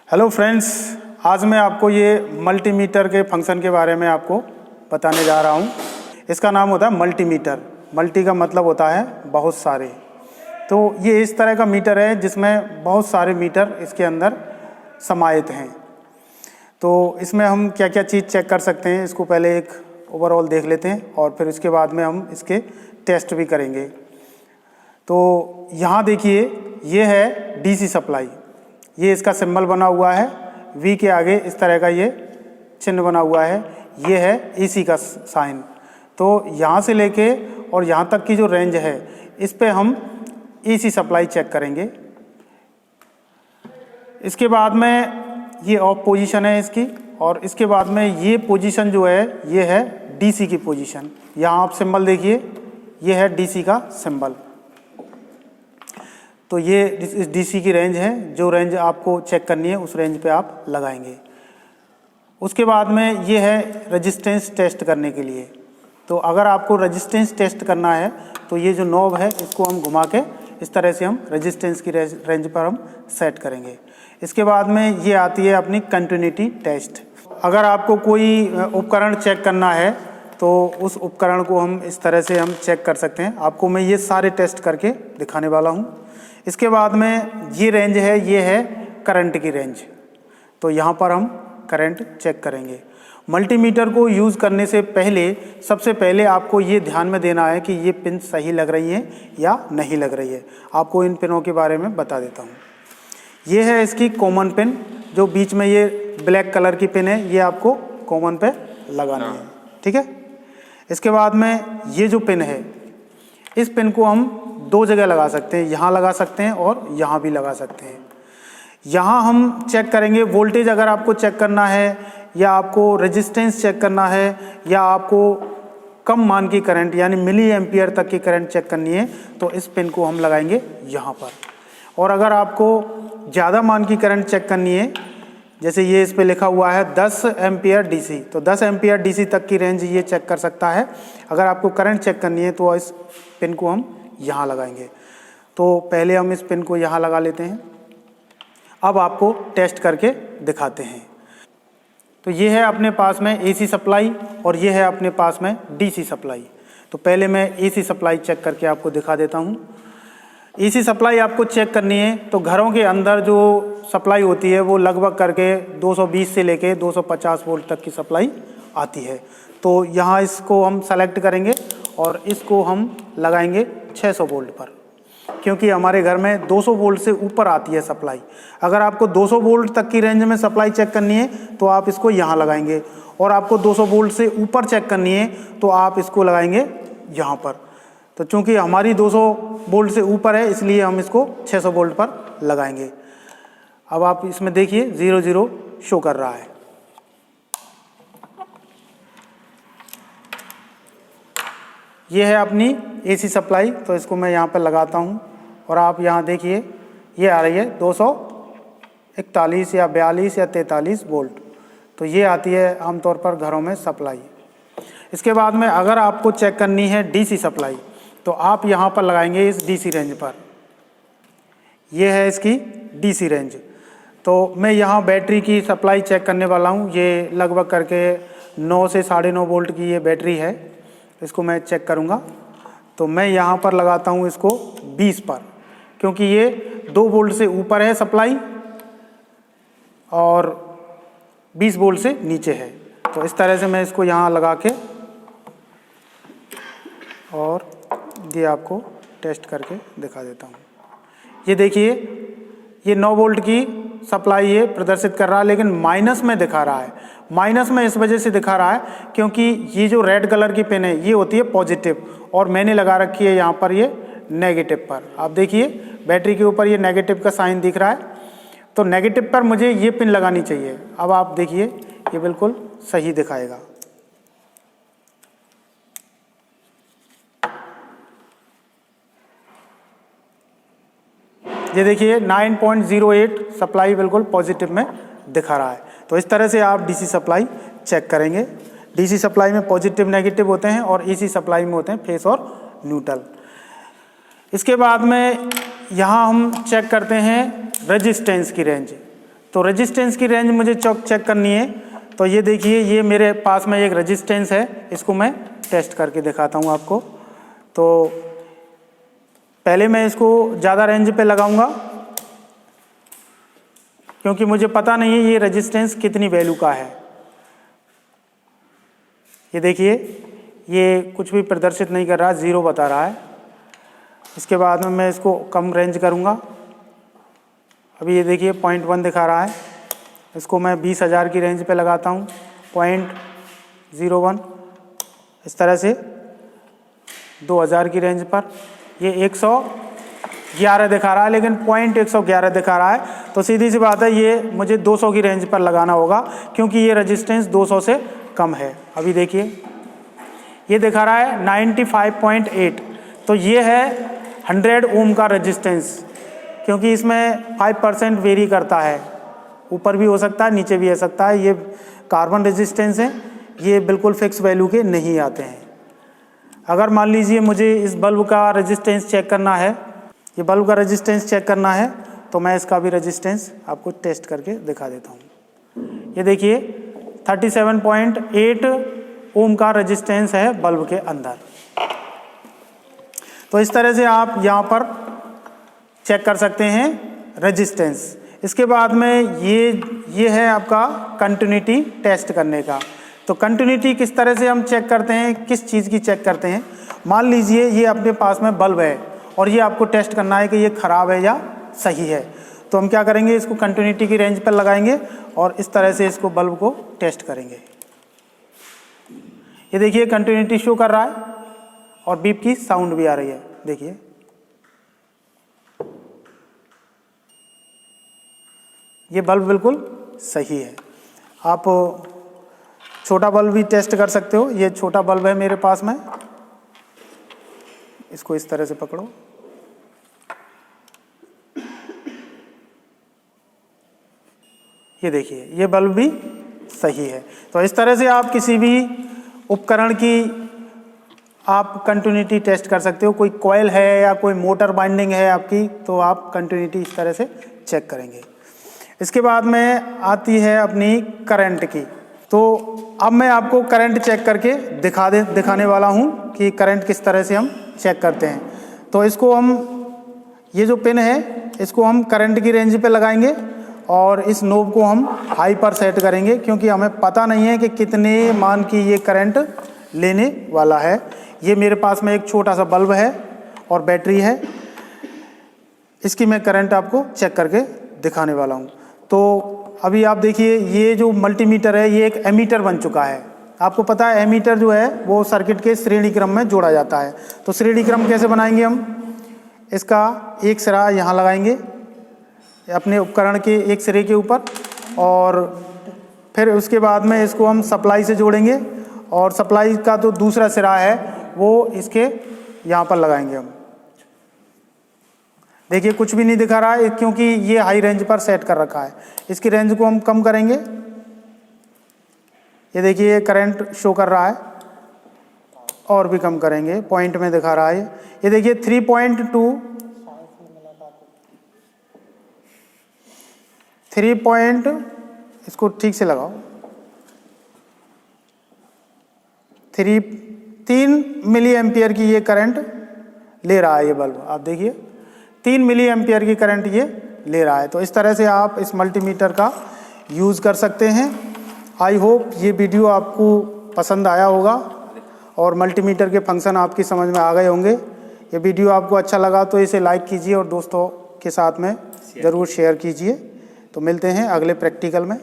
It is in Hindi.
हेलो फ्रेंड्स, आज मैं आपको ये मल्टीमीटर के फंक्शन के बारे में आपको बताने जा रहा हूँ। इसका नाम होता है मल्टीमीटर। मल्टी का मतलब होता है बहुत सारे। तो ये इस तरह का मीटर है जिसमें बहुत सारे मीटर इसके अंदर समाहित हैं। तो इसमें हम क्या क्या चीज़ चेक कर सकते हैं, इसको पहले एक ओवरऑल देख लेते हैं और फिर इसके बाद में हम इसके टेस्ट भी करेंगे। तो यहाँ देखिए, ये है डीसी सप्लाई। ये इसका सिंबल बना हुआ है, वी के आगे इस तरह का ये चिन्ह बना हुआ है। ये है एसी का साइन। तो यहाँ से लेके और यहाँ तक की जो रेंज है, इस पे हम एसी सप्लाई चेक करेंगे। इसके बाद में ये ऑफ पोजीशन है इसकी, और इसके बाद में ये पोजीशन जो है ये है डीसी की पोजीशन। यहाँ आप सिंबल देखिए, ये है डीसी का सिंबल। तो ये इस डीसी की रेंज है, जो रेंज आपको चेक करनी है उस रेंज पे आप लगाएंगे। उसके बाद में ये है रेजिस्टेंस टेस्ट करने के लिए। तो अगर आपको रेजिस्टेंस टेस्ट करना है तो ये जो नॉब है इसको हम घुमा के इस तरह से हम रेजिस्टेंस की रेंज पर हम सेट करेंगे। इसके बाद में ये आती है अपनी कंटिन्यूटी टेस्ट। अगर आपको कोई उपकरण चेक करना है तो उस उपकरण को हम इस तरह से हम चेक कर सकते हैं। आपको मैं ये सारे टेस्ट करके दिखाने वाला हूँ। इसके बाद में ये रेंज है, ये है करंट की रेंज। तो यहाँ पर हम करंट चेक करेंगे। मल्टीमीटर को यूज़ करने से पहले सबसे पहले आपको ये ध्यान में देना है कि ये पिन सही लग रही हैं या नहीं लग रही है। आपको इन पिनों के बारे में बता देता हूँ। ये है इसकी कॉमन पिन, जो बीच में ये ब्लैक कलर की पिन है, ये आपको कॉमन पे लगानी है, ठीक है। इसके बाद में ये जो पिन है, इस पिन को हम दो जगह लगा सकते हैं, यहाँ लगा सकते हैं और यहाँ भी लगा सकते हैं। यहाँ हम चेक करेंगे वोल्टेज, अगर आपको चेक करना है या आपको रेजिस्टेंस चेक करना है या आपको कम मान की करंट यानी मिली एम्पियर तक की करंट चेक करनी है, तो इस पिन को हम लगाएंगे यहाँ पर। और अगर आपको ज़्यादा मान की करंट चेक करनी है, जैसे ये इस पे लिखा हुआ है 10 एम्पियर डीसी, तो 10 एम्पियर डीसी तक की रेंज ये चेक कर सकता है। अगर आपको करंट चेक करनी है तो इस पिन को हम यहाँ लगाएंगे। तो पहले हम इस पिन को यहाँ लगा लेते हैं। अब आपको टेस्ट करके दिखाते हैं। तो ये है अपने पास में एसी सप्लाई और ये है अपने पास में डीसी सप्लाई। तो पहले मैं एसी सप्लाई चेक करके आपको दिखा देता हूँ। एसी सप्लाई आपको चेक करनी है तो घरों के अंदर जो सप्लाई होती है वो लगभग करके 220 से लेके 250 वोल्ट तक की सप्लाई आती है। तो यहाँ इसको हम सेलेक्ट करेंगे और इसको हम लगाएंगे 600 वोल्ट पर, क्योंकि हमारे घर में 200 वोल्ट से ऊपर आती है सप्लाई। अगर आपको 200 वोल्ट तक की रेंज में सप्लाई चेक करनी है तो आप इसको यहाँ लगाएंगे, और आपको 200 वोल्ट से ऊपर चेक करनी है तो आप इसको लगाएंगे यहाँ पर। तो चूंकि हमारी 200 वोल्ट से ऊपर है इसलिए हम इसको 600 वोल्ट पर लगाएंगे। अब आप इसमें देखिए 00 शो कर रहा है। ये है अपनी एसी सप्लाई। तो इसको मैं यहाँ पर लगाता हूँ और आप यहाँ देखिए ये आ रही है 241 या 42 या 43 वोल्ट। तो ये आती है आमतौर पर घरों में सप्लाई। इसके बाद में अगर आपको चेक करनी है डीसी सप्लाई तो आप यहाँ पर लगाएंगे इस डीसी रेंज पर। ये है इसकी डीसी रेंज। तो मैं यहाँ बैटरी की सप्लाई चेक करने वाला हूँ। ये लगभग करके 9 से 9.5 वोल्ट की ये बैटरी है। इसको मैं चेक करूँगा। तो मैं यहाँ पर लगाता हूँ इसको 20 पर, क्योंकि ये 2 वोल्ट से ऊपर है सप्लाई और 20 वोल्ट से नीचे है। तो इस तरह से मैं इसको यहाँ लगा के और ये आपको टेस्ट करके दिखा देता हूँ। ये देखिए, ये 9 वोल्ट की सप्लाई ये प्रदर्शित कर रहा है, लेकिन माइनस में दिखा रहा है। माइनस में इस वजह से दिखा रहा है क्योंकि ये जो रेड कलर की पिन है ये होती है पॉजिटिव, और मैंने लगा रखी है यहाँ पर ये नेगेटिव पर। आप देखिए बैटरी के ऊपर ये नेगेटिव का साइन दिख रहा है, तो नेगेटिव पर मुझे ये पिन लगानी चाहिए। अब आप देखिए ये बिल्कुल सही दिखाएगा। ये देखिए 9.08 सप्लाई बिल्कुल पॉजिटिव में दिखा रहा है। तो इस तरह से आप डीसी सप्लाई चेक करेंगे। डीसी सप्लाई में पॉजिटिव नेगेटिव होते हैं और एसी सप्लाई में होते हैं फेस और न्यूट्रल। इसके बाद में यहाँ हम चेक करते हैं रेजिस्टेंस की रेंज। तो रेजिस्टेंस की रेंज मुझे चेक करनी है। तो ये देखिए, ये मेरे पास में एक रेजिस्टेंस है, इसको मैं टेस्ट करके दिखाता हूँ आपको। तो पहले मैं इसको ज़्यादा रेंज पे लगाऊंगा, क्योंकि मुझे पता नहीं है ये रेजिस्टेंस कितनी वैल्यू का है। ये देखिए, ये कुछ भी प्रदर्शित नहीं कर रहा, 0 बता रहा है। इसके बाद में मैं इसको कम रेंज करूंगा। अभी ये देखिए 0.1 दिखा रहा है, इसको मैं 20,000 की रेंज पे लगाता हूँ, 0.01। इस तरह से 2000 की रेंज पर ये 111 दिखा रहा है, लेकिन 111 दिखा रहा है। तो सीधी सी बात है, ये मुझे 200 की रेंज पर लगाना होगा, क्योंकि ये रेजिस्टेंस 200 से कम है। अभी देखिए, ये दिखा रहा है 95.8, तो ये है 100 ओम का रेजिस्टेंस, क्योंकि इसमें 5% वेरी करता है, ऊपर भी हो सकता है, नीचे भी हो सकता है। ये कार्बन रेजिस्टेंस है, ये बिल्कुल फिक्स वैल्यू के नहीं आते हैं। अगर मान लीजिए मुझे इस बल्ब का रेजिस्टेंस चेक करना है, ये बल्ब का रेजिस्टेंस चेक करना है, तो मैं इसका भी रेजिस्टेंस आपको टेस्ट करके दिखा देता हूँ। ये देखिए 37.8 ओम का रेजिस्टेंस है बल्ब के अंदर। तो इस तरह से आप यहाँ पर चेक कर सकते हैं रेजिस्टेंस। इसके बाद में ये है आपका कंटिन्यूटी टेस्ट करने का। तो कंटिन्यूटी किस तरह से हम चेक करते हैं, किस चीज़ की चेक करते हैं। मान लीजिए ये अपने पास में बल्ब है और ये आपको टेस्ट करना है कि ये ख़राब है या सही है। तो हम क्या करेंगे, इसको कंटिन्यूटी की रेंज पर लगाएंगे और इस तरह से इसको बल्ब को टेस्ट करेंगे। ये देखिए कंटिन्यूटी शो कर रहा है और बीप की साउंड भी आ रही है। देखिए, ये बल्ब बिल्कुल सही है। आप छोटा बल्ब भी टेस्ट कर सकते हो। ये छोटा बल्ब है मेरे पास में, इसको इस तरह से पकड़ो। ये देखिए, ये बल्ब भी सही है। तो इस तरह से आप किसी भी उपकरण की आप कंटिन्यूटी टेस्ट कर सकते हो। कोई कॉइल है या कोई मोटर बाइंडिंग है आपकी, तो आप कंटिन्यूटी इस तरह से चेक करेंगे। इसके बाद में आती है अपनी करंट की। तो अब मैं आपको करंट चेक करके दिखाने वाला हूँ कि करंट किस तरह से हम चेक करते हैं। तो इसको हम, ये जो पिन है, इसको हम करंट की रेंज पे लगाएंगे और इस नोब को हम हाई पर सेट करेंगे, क्योंकि हमें पता नहीं है कि कितने मान की ये करंट लेने वाला है। ये मेरे पास में एक छोटा सा बल्ब है और बैटरी है, इसकी मैं करंट आपको चेक करके दिखाने वाला हूँ। तो अभी आप देखिए, ये जो मल्टीमीटर है ये एक एमीटर बन चुका है। आपको पता है एमीटर जो है वो सर्किट के श्रेणी क्रम में जोड़ा जाता है। तो श्रेणी क्रम कैसे बनाएंगे हम, इसका एक सिरा यहाँ लगाएंगे अपने उपकरण के एक सिरे के ऊपर, और फिर उसके बाद में इसको हम सप्लाई से जोड़ेंगे, और सप्लाई का तो दूसरा सिरा है वो इसके यहाँ पर लगाएंगे हम। देखिए कुछ भी नहीं दिखा रहा है, क्योंकि ये हाई रेंज पर सेट कर रखा है। इसकी रेंज को हम कम करेंगे। ये देखिए ये करंट शो कर रहा है, और भी कम करेंगे, पॉइंट में दिखा रहा है। ये देखिए 3 इसको ठीक से लगाओ, 3 मिली एम्पियर की ये करंट ले रहा है ये बल्ब। आप देखिए 3 मिली एम्पियर की करंट ये ले रहा है। तो इस तरह से आप इस मल्टीमीटर का यूज़ कर सकते हैं। आई होप ये वीडियो आपको पसंद आया होगा और मल्टीमीटर के फंक्शन आपकी समझ में आ गए होंगे। ये वीडियो आपको अच्छा लगा तो इसे लाइक कीजिए और दोस्तों के साथ में ज़रूर शेयर कीजिए। तो मिलते हैं अगले प्रैक्टिकल में।